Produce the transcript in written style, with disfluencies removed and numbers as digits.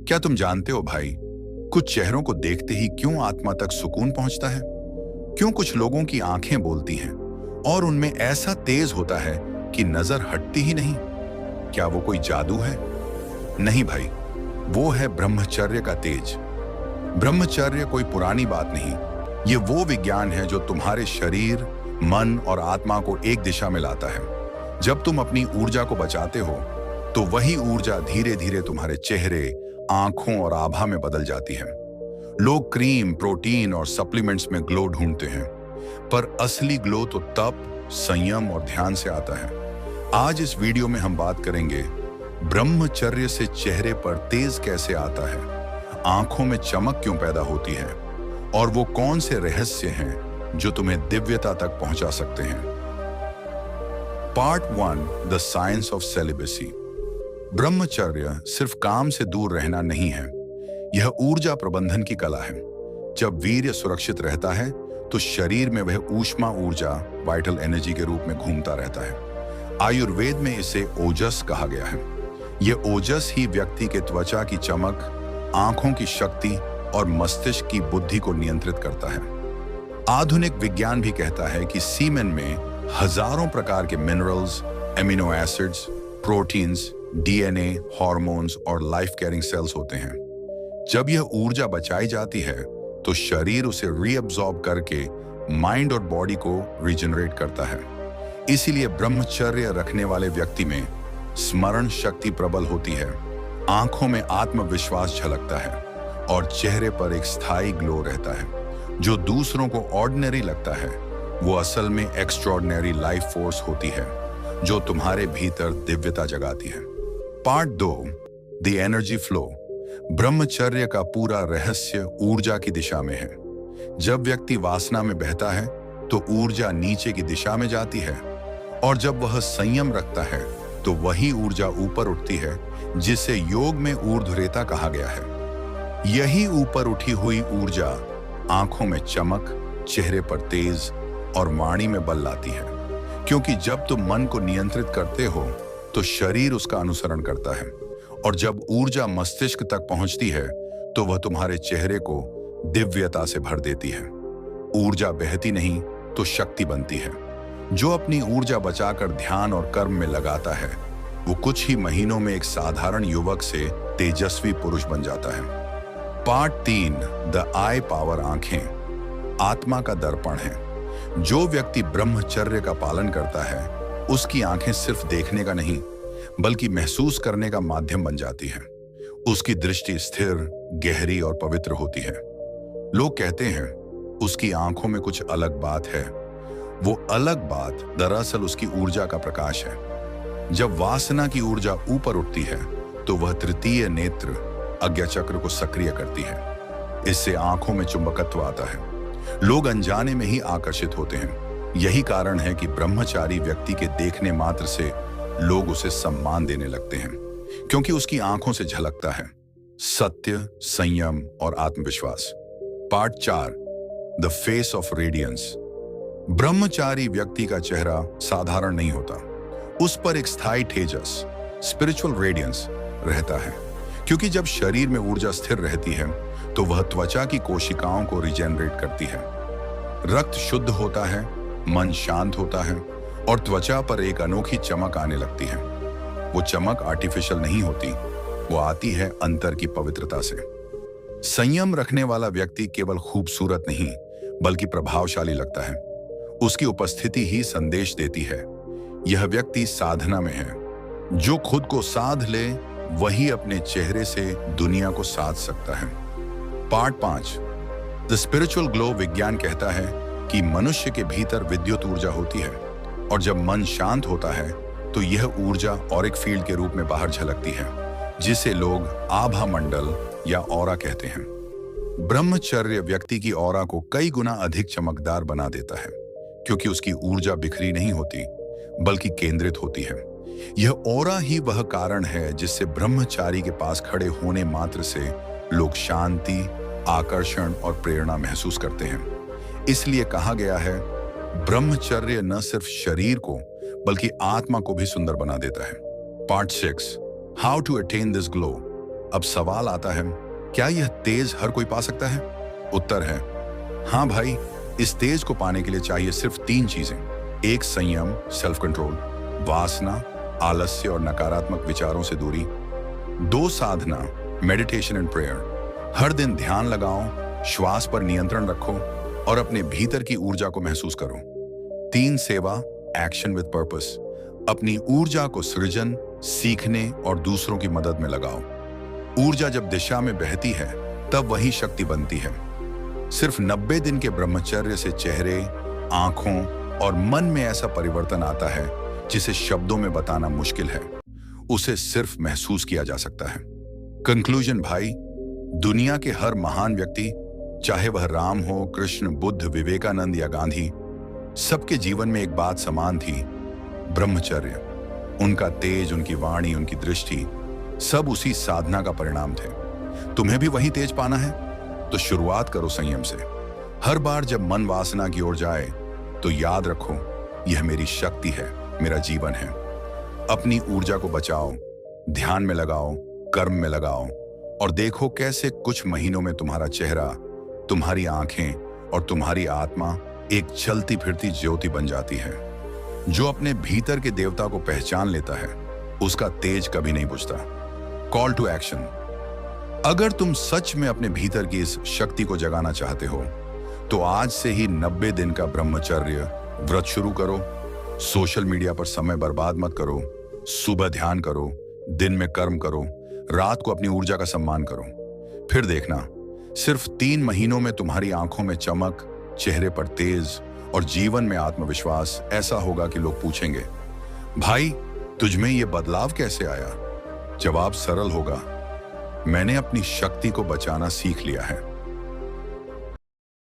क्या तुम जानते हो भाई, कुछ चेहरों को देखते ही क्यों आत्मा तक सुकून पहुंचता है? क्यों कुछ लोगों की आंखें बोलती हैं और उनमें ऐसा तेज होता है कि नजर हटती ही नहीं? क्या वो कोई जादू है? नहीं भाई, वो है ब्रह्मचर्य का तेज। ब्रह्मचर्य कोई पुरानी बात नहीं, ये वो विज्ञान है जो तुम्हारे शरीर, मन और आत्मा को एक दिशा में लाता है। जब तुम अपनी ऊर्जा को बचाते हो, तो वही ऊर्जा धीरे धीरे तुम्हारे चेहरे, आंखों और आभा में बदल जाती है। लोग क्रीम, प्रोटीन और सप्लीमेंट्स में ग्लो ढूंढते हैं, पर असली ग्लो तो तप, संयम और ध्यान से आता है। आज इस वीडियो में हम बात करेंगे ब्रह्मचर्य से चेहरे पर तेज कैसे आता है, आंखों में चमक क्यों पैदा होती है और वो कौन से रहस्य हैं जो तुम्हें दिव्यता तक पहुंचा सकते हैं। Part 1, the science of celibacy. ब्रह्मचर्य सिर्फ काम से दूर रहना नहीं है, यह ऊर्जा प्रबंधन की कला है। जब वीर्य सुरक्षित रहता है तो शरीर में वह ऊष्मा ऊर्जा, वाइटल एनर्जी के रूप में घूमता रहता है। आयुर्वेद में इसे ओजस कहा गया है। यह ओजस ही व्यक्ति के त्वचा की चमक, आंखों की शक्ति और मस्तिष्क की बुद्धि को नियंत्रित करता है। आधुनिक विज्ञान भी कहता है कि सीमेन में हजारों प्रकार के minerals, amino acids, proteins, DNA, hormones और लाइफ कैरिंग सेल्स होते हैं। जब यह ऊर्जा बचाई जाती है तो शरीर उसे रीअब्सॉर्ब करके माइंड और बॉडी को रीजनरेट करता है। इसीलिए ब्रह्मचर्य रखने वाले व्यक्ति में स्मरण शक्ति प्रबल होती है, आंखों में आत्मविश्वास झलकता है और चेहरे पर एक स्थायी ग्लो रहता है। जो दूसरों को ऑर्डिनरी लगता है, वो असल में एक्स्ट्रॉर्डिनरी लाइफ फोर्स होती है जो तुम्हारे भीतर दिव्यता जगाती है। Part 2, the energy flow. ब्रह्मचर्य का पूरा रहस्य ऊर्जा की दिशा में है। जब व्यक्ति वासना में बहता है तो ऊर्जा नीचे की दिशा में जाती है, और जब वह संयम रखता है तो वही ऊर्जा ऊपर उठती है, जिसे योग में ऊर्ध्वरेता कहा गया है। यही ऊपर उठी हुई ऊर्जा आंखों में चमक, चेहरे पर तेज और वाणी में बल लाती है। क्योंकि जब तुम मन को नियंत्रित करते हो तो शरीर उसका अनुसरण करता है, और जब ऊर्जा मस्तिष्क तक पहुंचती है तो वह तुम्हारे चेहरे को दिव्यता से भर देती है। ऊर्जा बहती नहीं तो शक्ति बनती है। जो अपनी ऊर्जा बचाकर ध्यान और कर्म में लगाता है, वो कुछ ही महीनों में एक साधारण युवक से तेजस्वी पुरुष बन जाता है। Part 3, the I power. आंखें आत्मा का दर्पण है। जो व्यक्ति ब्रह्मचर्य का पालन करता है, उसकी आंखें सिर्फ देखने का नहीं बल्कि महसूस करने का माध्यम बन जाती है। उसकी दृष्टि स्थिर, गहरी और पवित्र होती है। लोग कहते हैं उसकी आंखों में कुछ अलग बात है। वो अलग बात दरअसल उसकी ऊर्जा का प्रकाश है। जब वासना की ऊर्जा ऊपर उठती है तो वह तृतीय नेत्र, आज्ञा चक्र को सक्रिय करती है। इससे आंखों में चुंबकत्व आता है। लोग अनजाने में ही आकर्षित होते हैं। यही कारण है कि ब्रह्मचारी व्यक्ति के देखने मात्र से लोग उसे सम्मान देने लगते हैं, क्योंकि उसकी आंखों से झलकता है सत्य, संयम और आत्मविश्वास। Part 4, the face of radiance. ब्रह्मचारी व्यक्ति का चेहरा साधारण नहीं होता। उस पर एक स्थायी तेजस, स्पिरिचुअल रेडियंस रहता है। क्योंकि जब शरीर में ऊर्जा स्थिर रहती है तो वह त्वचा की कोशिकाओं को रिजेनरेट करती है। रक्त शुद्ध होता है, मन शांत होता है और त्वचा पर एक अनोखी चमक आने लगती है। वो चमक आर्टिफिशियल नहीं होती, वो आती है अंतर की पवित्रता से। संयम रखने वाला व्यक्ति केवल खूबसूरत नहीं बल्कि प्रभावशाली लगता है। उसकी उपस्थिति ही संदेश देती है। यह व्यक्ति साधना में है। जो खुद को साध ले वही अपने चेहरे से दुनिया को साध सकता है। Part 5, the spiritual glow. विज्ञान कहता है कि मनुष्य के भीतर विद्युत ऊर्जा होती है, और जब मन शांत होता है तो यह ऊर्जा ऑरिक फील्ड के रूप में बाहर झलकती है, जिसे लोग आभा मंडल या ऑरा कहते हैं। ब्रह्मचर्य व्यक्ति की ऑरा को कई गुना अधिक चमकदार बना देता है, क्योंकि उसकी ऊर्जा बिखरी नहीं होती बल्कि केंद्रित होती है। यह ऑरा ही वह कारण है जिससे ब्रह्मचारी के पास खड़े होने मात्र से लोग शांति, आकर्षण और प्रेरणा महसूस करते हैं। इसलिए कहा गया है, ब्रह्मचर्य न सिर्फ शरीर को बल्कि आत्मा को भी सुंदर बना देता है। Part 6, how to attain this glow. अब सवाल आता है, क्या यह तेज हर कोई पा सकता है? उत्तर है हाँ भाई, इस तेज को पाने के लिए चाहिए सिर्फ 3 चीजें। 1 संयम, सेल्फ कंट्रोल, वासना, आलस्य और नकारात्मक विचारों से दूरी। 2 साधना, मेडिटेशन एंड प्रेयर, हर दिन ध्यान लगाओ, श्वास पर नियंत्रण रखो और अपने भीतर की ऊर्जा को महसूस करो। 3 सेवा, एक्शन विद पर्पस, अपनी ऊर्जा को सृजन, सीखने और दूसरों की मदद में लगाओ। ऊर्जा जब दिशा में बहती है तब वही शक्ति बनती है। सिर्फ 90 दिन के ब्रह्मचर्य से चेहरे, आंखों और मन में ऐसा परिवर्तन आता है जिसे शब्दों में बताना मुश्किल है। उसे सिर्फ महसूस किया जा सकता है। कंक्लूजन भाई, दुनिया के हर महान व्यक्ति, चाहे वह राम हो, कृष्ण, बुद्ध, विवेकानंद या गांधी, सबके जीवन में एक बात समान थी, ब्रह्मचर्य। उनका तेज, उनकी वाणी, उनकी दृष्टि, सब उसी साधना का परिणाम थे। तुम्हें भी वही तेज पाना है तो शुरुआत करो संयम से। हर बार जब मन वासना की ओर जाए तो याद रखो, यह मेरी शक्ति है, मेरा जीवन है। अपनी ऊर्जा को बचाओ, ध्यान में लगाओ, कर्म में लगाओ और देखो कैसे कुछ महीनों में तुम्हारा चेहरा, तुम्हारी आंखें और तुम्हारी आत्मा एक चलती फिरती ज्योति बन जाती है। जो अपने भीतर के देवता को पहचान लेता है उसका तेज कभी नहीं बुझता। कॉल टू एक्शन, अगर तुम सच में अपने भीतर की इस शक्ति को जगाना चाहते हो तो आज से ही 90 दिन का ब्रह्मचर्य व्रत शुरू करो। सोशल मीडिया पर समय बर्बाद मत करो। सुबह ध्यान करो, दिन में कर्म करो, रात को अपनी ऊर्जा का सम्मान करो। फिर देखना, सिर्फ 3 महीनों में तुम्हारी आंखों में चमक, चेहरे पर तेज और जीवन में आत्मविश्वास ऐसा होगा कि लोग पूछेंगे, भाई तुझमें ये बदलाव कैसे आया? जवाब सरल होगा, मैंने अपनी शक्ति को बचाना सीख लिया है।